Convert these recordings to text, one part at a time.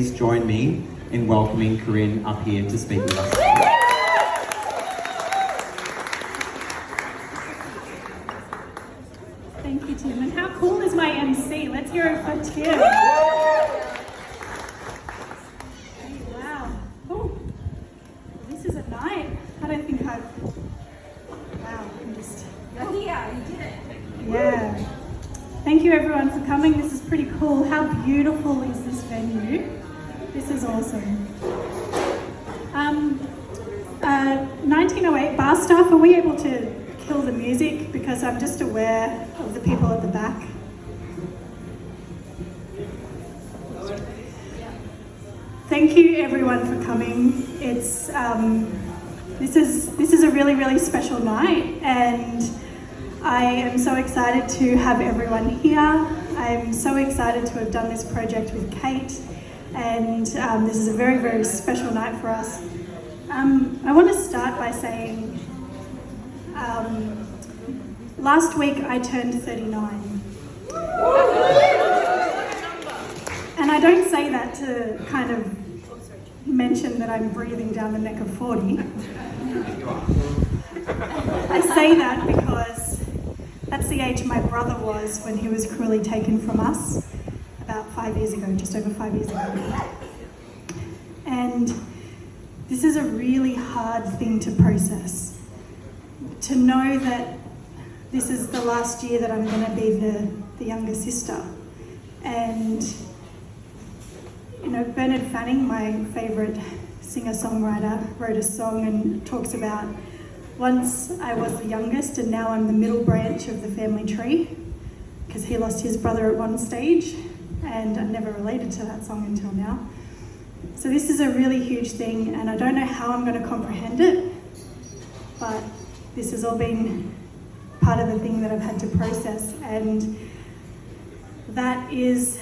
Please join me in welcoming Corinne up here to speak with us. Thank you, Tim. And how cool is my MC? Let's hear it for Tim. Wow. Oh, this is a night. I don't think I've... Wow, I'm just... Oh yeah, you did it. Yeah. Thank you everyone for coming. This is pretty cool. How beautiful is this venue? This is awesome. 1908 bar staff, are we able to kill the music? Because I'm just aware of the people at the back. Thank you everyone for coming. It's this is a really, really special night, and I am so excited to have everyone here. I'm so excited to have done this project with Kate, and this is a very, very special night for us. I want to start by saying, last week I turned 39. And I don't say that to kind of mention that I'm breathing down the neck of 40. I say that because that's the age my brother was when he was cruelly taken from us about 5 years ago, just over 5 years ago. And this is a really hard thing to process. To know that this is the last year that I'm going to be the younger sister. And, you know, Bernard Fanning, my favourite singer-songwriter, wrote a song and talks about, once I was the youngest and now I'm the middle branch of the family tree, because he lost his brother at one stage, and I never related to that song until now. So this is a really huge thing, and I don't know how I'm going to comprehend it, but this has all been part of the thing that I've had to process, and that is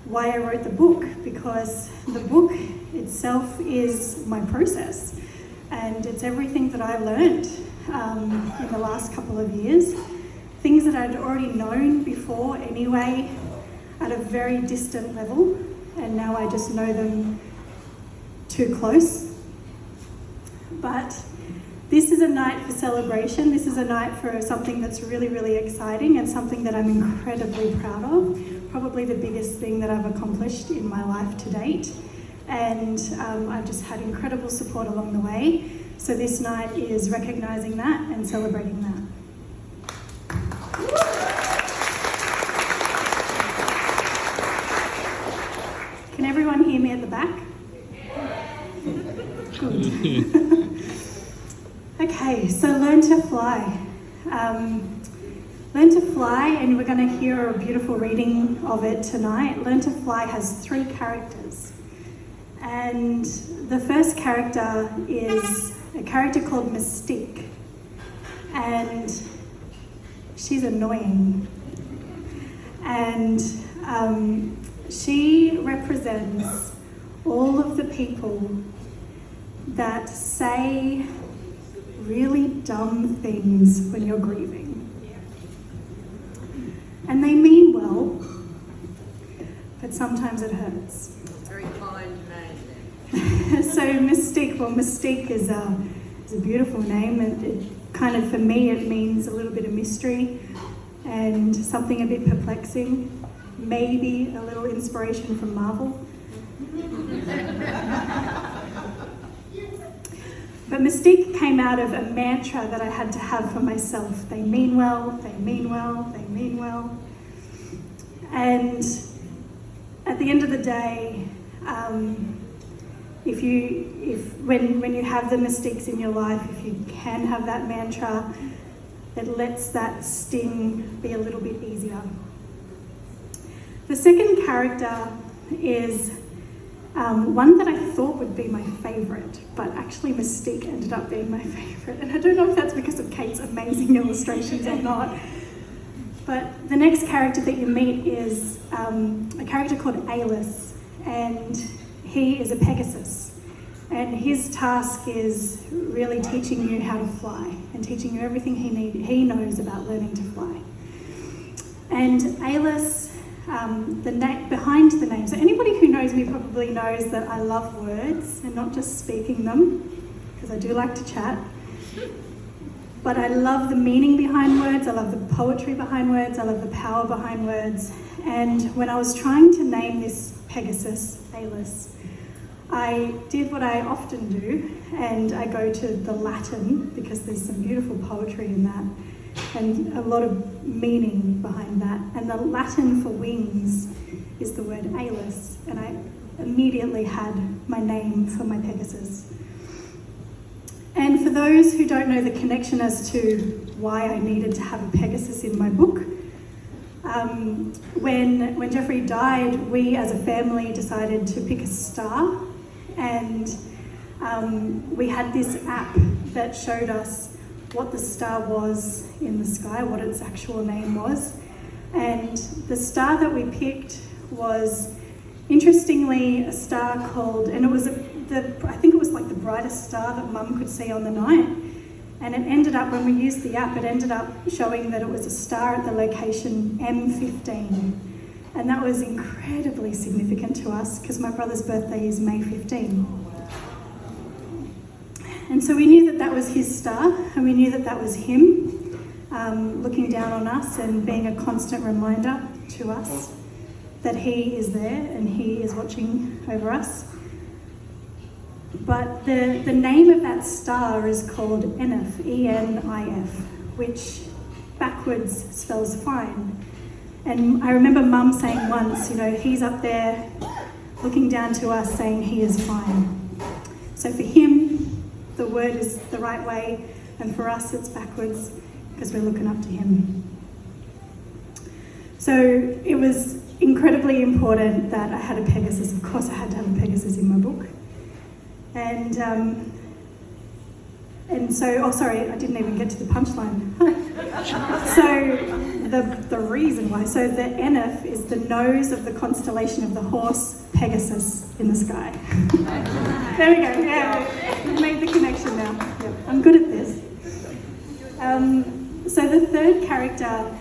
why I wrote the book, because the book itself is my process, and it's everything that I learned in the last couple of years, things that I'd already known before anyway at a very distant level, and now I just know them too close. But this is a night for celebration. This is a night for something that's really, really exciting and something that I'm incredibly proud of. Probably the biggest thing that I've accomplished in my life to date. And I've just had incredible support along the way. So this night is recognising that and celebrating that. Can everyone hear me at the back? Good. Okay, so learn to fly. Learn to Fly, and we're going to hear a beautiful reading of it tonight. Learn to Fly has 3 characters. And the first character is a character called Mystique. And she's annoying. And she represents all of the people that say really dumb things when you're grieving. And they mean well, but sometimes it hurts. Very kind name. So Mystique is a beautiful name, and it kind of, for me, it means a little bit of mystery and something a bit perplexing, maybe a little inspiration from Marvel. But Mystique came out of a mantra that I had to have for myself. They mean well, they mean well, they mean well. And at the end of the day, when you have the Mystiques in your life, if you can have that mantra, it lets that sting be a little bit easier. The second character is one that I thought would be my favourite, but actually Mystique ended up being my favourite. And I don't know if that's because of Kate's amazing illustrations or not. But the next character that you meet is a character called Alis, and he is a Pegasus. And his task is really teaching you how to fly and teaching you everything he knows about learning to fly. And Alis behind the name. So anybody who knows me probably knows that I love words and not just speaking them, because I do like to chat. But I love the meaning behind words, I love the poetry behind words, I love the power behind words. And when I was trying to name this Pegasus, Alis, I did what I often do, and I go to the Latin, because there's some beautiful poetry in that, and a lot of meaning behind that. And the Latin for wings is the word Alis, and I immediately had my name for my Pegasus. And for those who don't know the connection as to why I needed to have a Pegasus in my book, when Jeffrey died, we as a family decided to pick a star, and we had this app that showed us what the star was in the sky, what its actual name was. And the star that we picked was, interestingly, a star called, and it was I think it was like the brightest star that Mum could see on the night. And it ended up, when we used the app, it ended up showing that it was a star at the location M15. And that was incredibly significant to us because my brother's birthday is May 15. And so we knew that that was his star, and we knew that that was him looking down on us and being a constant reminder to us that he is there and he is watching over us. But the name of that star is called Enif, E-N-I-F, which backwards spells fine. And I remember Mum saying once, he's up there looking down to us saying he is fine. So for him, the word is the right way, and for us it's backwards because we're looking up to him. So it was incredibly important that I had a Pegasus. Of course I had to have a Pegasus in my book. And so, oh sorry, I didn't even get to the punchline. So the reason why, so the Enif is the nose of the constellation of the horse Pegasus in the sky. There we go, yeah, we've made the connection now. Yep, I'm good at this. So the third character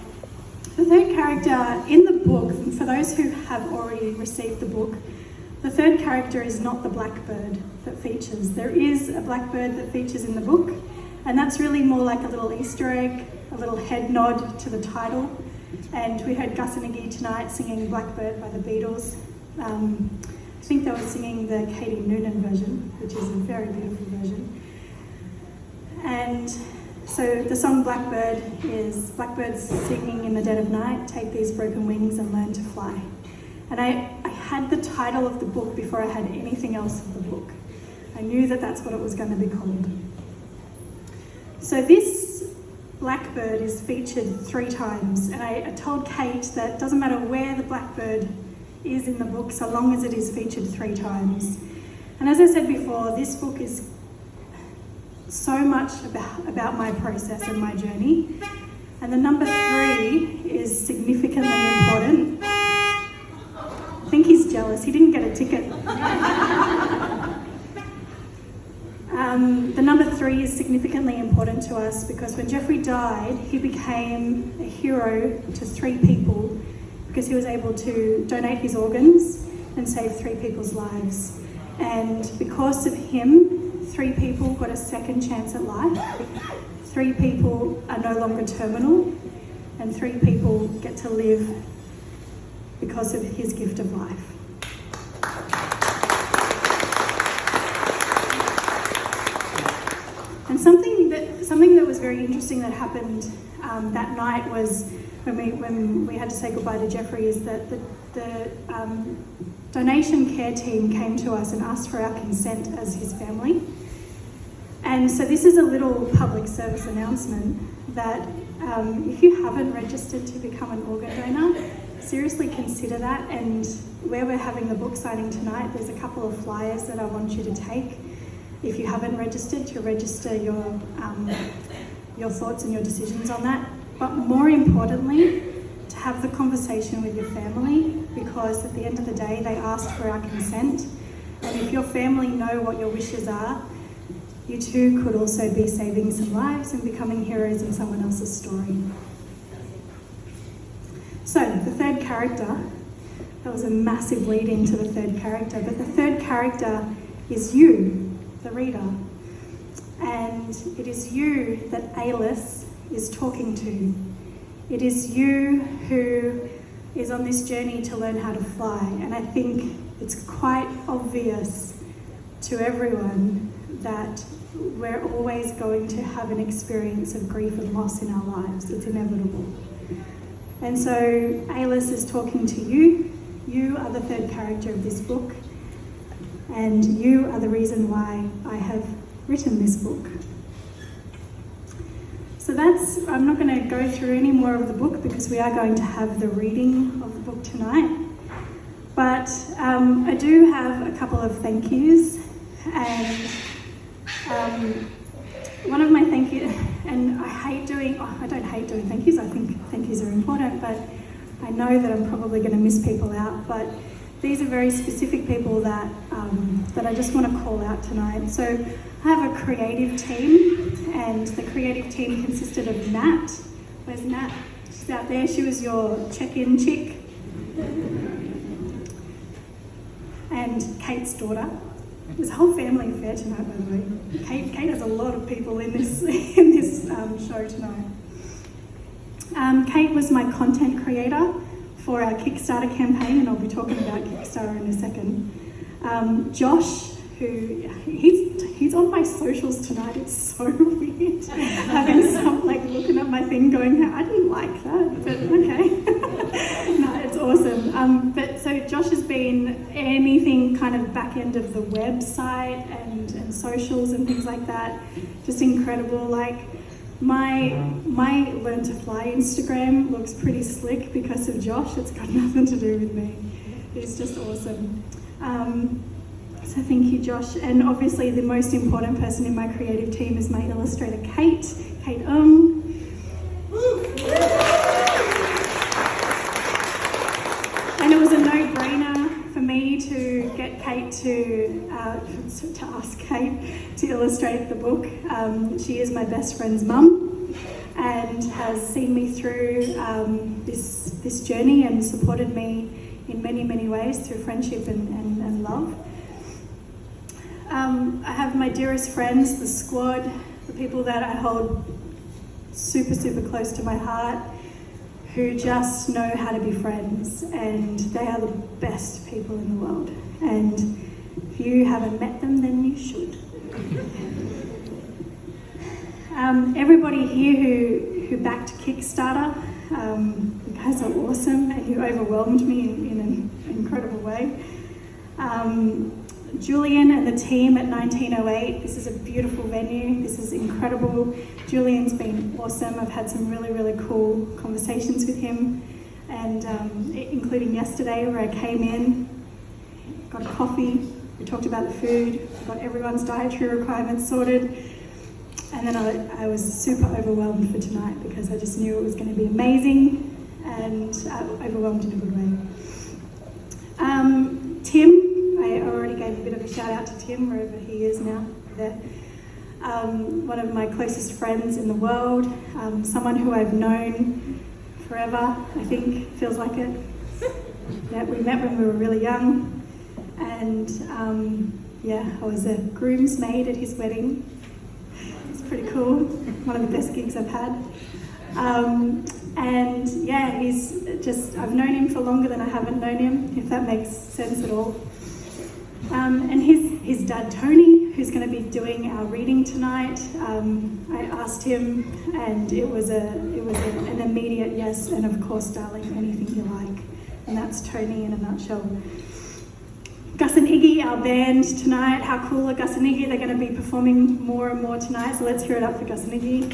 in the book, for those who have already received the book, the third character is not the blackbird that features. There is a blackbird that features in the book, and that's really more like a little Easter egg, a little head nod to the title. And we heard Gus and Iggy tonight singing Blackbird by the Beatles. I think they were singing the Katie Noonan version, which is a very beautiful version. And so the song Blackbird is blackbirds singing in the dead of night, take these broken wings and learn to fly. And I had the title of the book before I had anything else of the book. I knew that that's what it was going to be called. So this blackbird is featured 3 times, and I told Kate that it doesn't matter where the blackbird is in the book so long as it is featured 3 times. And as I said before, this book is so much about my process and my journey. And the number 3 is significantly important. I think he's jealous, he didn't get a ticket. The number 3 is significantly important to us because when Jeffrey died, he became a hero to 3 people because he was able to donate his organs and save 3 people's lives. And because of him, 3 people got a second chance at life, 3 people are no longer terminal, and 3 people get to live because of his gift of life. And something that was very interesting that happened that night was when we had to say goodbye to Jeffrey is that the donation care team came to us and asked for our consent as his family. And so this is a little public service announcement that if you haven't registered to become an organ donor, seriously consider that. And where we're having the book signing tonight, there's a couple of flyers that I want you to take. If you haven't registered, to register your thoughts and your decisions on that. But more importantly, to have the conversation with your family, because at the end of the day, they asked for our consent. And if your family know what your wishes are, you too could also be saving some lives and becoming heroes in someone else's story. So, the third character, that was a massive lead into the third character, but the third character is you, the reader. And it is you that Alice is talking to. It is you who is on this journey to learn how to fly. And I think it's quite obvious to everyone that we're always going to have an experience of grief and loss in our lives. It's inevitable. And so Alice is talking to you. You are the third character of this book. And you are the reason why I have written this book. So I'm not going to go through any more of the book because we are going to have the reading of the book tonight. But I do have a couple of thank yous. And one of my thank yous, and I don't hate doing thank yous, I think thank yous are important, but I know that I'm probably going to miss people out. But these are very specific people that I just want to call out tonight. So I have a creative team, and the creative team consisted of Nat. Where's Nat? She's out there. She was your check-in chick. And Kate's daughter. There's a whole family affair tonight, by the way. Kate has a lot of people in this show tonight. Kate was my content creator for our Kickstarter campaign, and I'll be talking about Kickstarter in a second. Josh, who he's on my socials tonight. It's so weird having some looking at my thing going, I didn't like that, but okay. No, it's awesome. But so Josh has been anything kind of back end of the website and socials and things like that. Just incredible. My Learn to Fly Instagram looks pretty slick because of Josh. It's got nothing to do with me. He's just awesome. So thank you, Josh. And obviously the most important person in my creative team is my illustrator, Kate. Kate And it was a no-brainer for me to get Kate to ask Kate to illustrate the book. She is my best friend's mum and has seen me through this journey and supported me in many, many ways through friendship and love. I have my dearest friends, the squad, the people that I hold super, super close to my heart, who just know how to be friends, and they are the best people in the world. And if you haven't met them, then you should. Everybody here who backed Kickstarter, you guys are awesome, and you overwhelmed me in an incredible way. Julian and the team at 1908, this is a beautiful venue, this is incredible. Julian's been awesome. I've had some really, really cool conversations with him, and including yesterday where I came in, got a coffee, we talked about the food, got everyone's dietary requirements sorted, and then I was super overwhelmed for tonight because I just knew it was going to be amazing, and overwhelmed in a good way. Tim, I already gave a bit of a shout out to Tim, wherever he is now, there. One of my closest friends in the world, someone who I've known forever, I think, feels like it. Yeah, we met when we were really young, and I was a groomsmaid at his wedding. It's pretty cool, one of the best gigs I've had. He's just, I've known him for longer than I haven't known him, if that makes sense at all. And his dad, Tony, who's going to be doing our reading tonight, I asked him, and it was an immediate yes, and of course, darling, anything you like. And that's Tony in a nutshell. Gus and Iggy, our band tonight. How cool are Gus and Iggy? They're going to be performing more and more tonight, so let's hear it up for Gus and Iggy.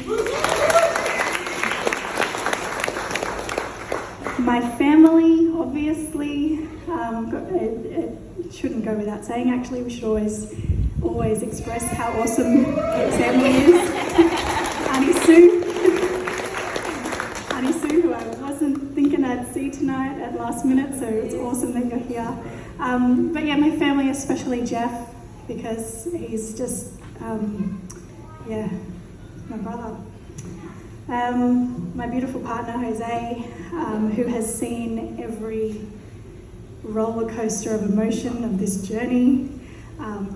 My family, obviously, it shouldn't go without saying, actually. We should always express how awesome Kate's family is. Auntie Sue, who I wasn't thinking I'd see tonight at last minute, so it's awesome that you're here. My family, especially Jeff, because he's just, my brother. My beautiful partner Jose, who has seen every roller coaster of emotion of this journey,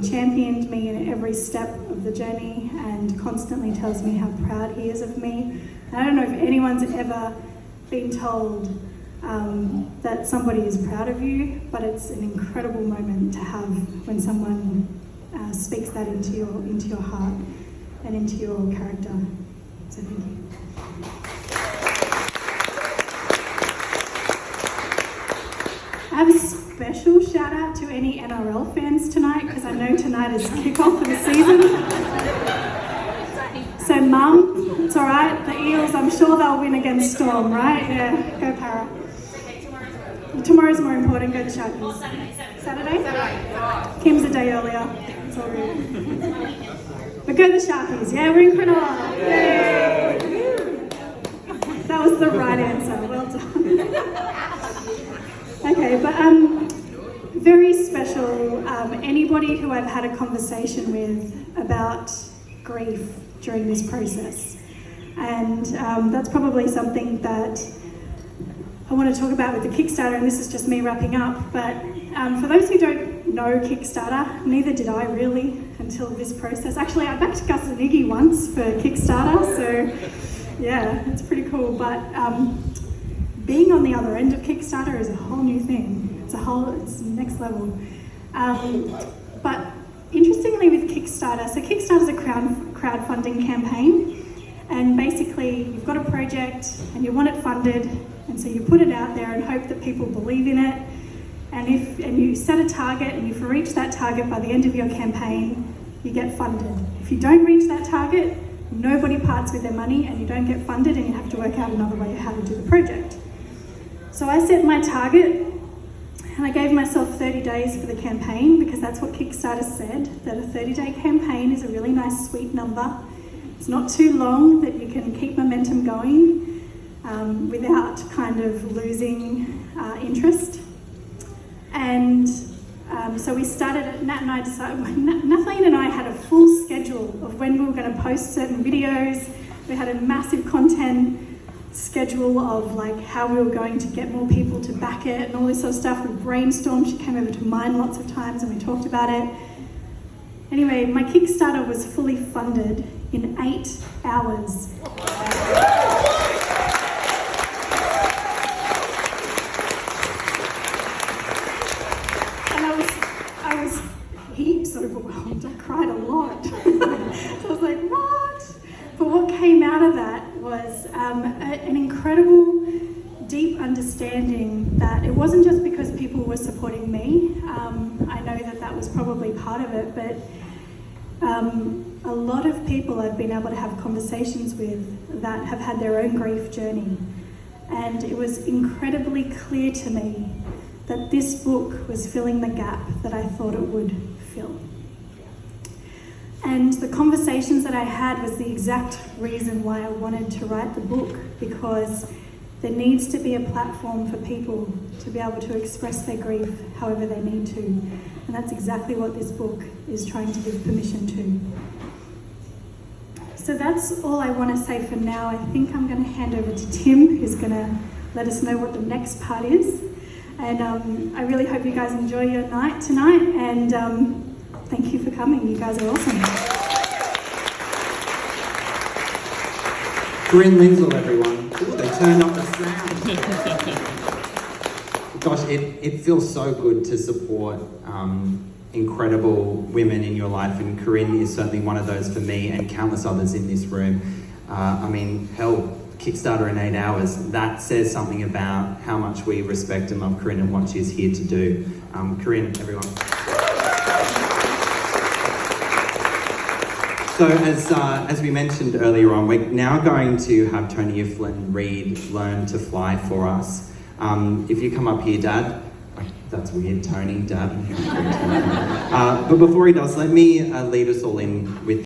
championed me in every step of the journey and constantly tells me how proud he is of me. I don't know if anyone's ever been told that somebody is proud of you, but it's an incredible moment to have when someone speaks that into your heart and into your character. So thank you. I have a special shout out to any NRL fans tonight because I know tonight is kickoff of the season. So Mum, it's all right, the Eels, I'm sure they'll win against Storm, right? Yeah, go Para. Tomorrow's more important, go to Sharkies. Saturday? Kim's a day earlier, it's all good. But go to Sharkies, yeah, we're in Cronulla. Yay! That was the right answer, well done. Okay, but very special, anybody who I've had a conversation with about grief during this process. And that's probably something that I want to talk about with the Kickstarter, and this is just me wrapping up. But for those who don't know Kickstarter, neither did I really until this process. Actually, I backed Gus and Iggy once for Kickstarter, so yeah, it's pretty cool. But being on the other end of Kickstarter is a whole new thing. It's next level. But interestingly with Kickstarter, so Kickstarter's a crowdfunding campaign, and basically you've got a project and you want it funded, and so you put it out there and hope that people believe in it, and you set a target, and if you reach that target by the end of your campaign, you get funded. If you don't reach that target, nobody parts with their money and you don't get funded, and you have to work out another way how to do the project. So I set my target and I gave myself 30 days for the campaign because that's what Kickstarter said, that a 30-day campaign is a really nice sweet number. It's not too long, that you can keep momentum going without kind of losing interest. And so we started, Nat and I decided, Nathalie and I had a full schedule of when we were going to post certain videos. We had a massive content schedule of like how we were going to get more people to back it and all this sort of stuff. We brainstormed, she came over to mine lots of times and we talked about it. Anyway, my Kickstarter was fully funded in 8 hours. And I was heaps overwhelmed. I cried a lot. So I was like, what? But what came out of that was an incredible, deep understanding that it wasn't just because people were supporting me. I know that was probably part of it, but a lot of people I've been able to have conversations with that have had their own grief journey. And it was incredibly clear to me that this book was filling the gap that I thought it would fill. And the conversations that I had was the exact reason why I wanted to write the book, because there needs to be a platform for people to be able to express their grief however they need to. And that's exactly what this book is trying to give permission to. So that's all I want to say for now. I think I'm going to hand over to Tim, who's going to let us know what the next part is. And I really hope you guys enjoy your night tonight, and thank you for coming. You guys are awesome. Corinne Lindsell, everyone. They turned up the sound. Gosh, it feels so good to support incredible women in your life, and Corinne is certainly one of those for me and countless others in this room. I mean, hell, Kickstarter in 8 hours, that says something about how much we respect and love Corinne and what she's here to do. Corinne, everyone. So as we mentioned earlier on, we're now going to have Tony Iflin read Learn to Fly for us. If you come up here, Dad. That's weird, Tony, Dad. But before he does, let me lead us all in with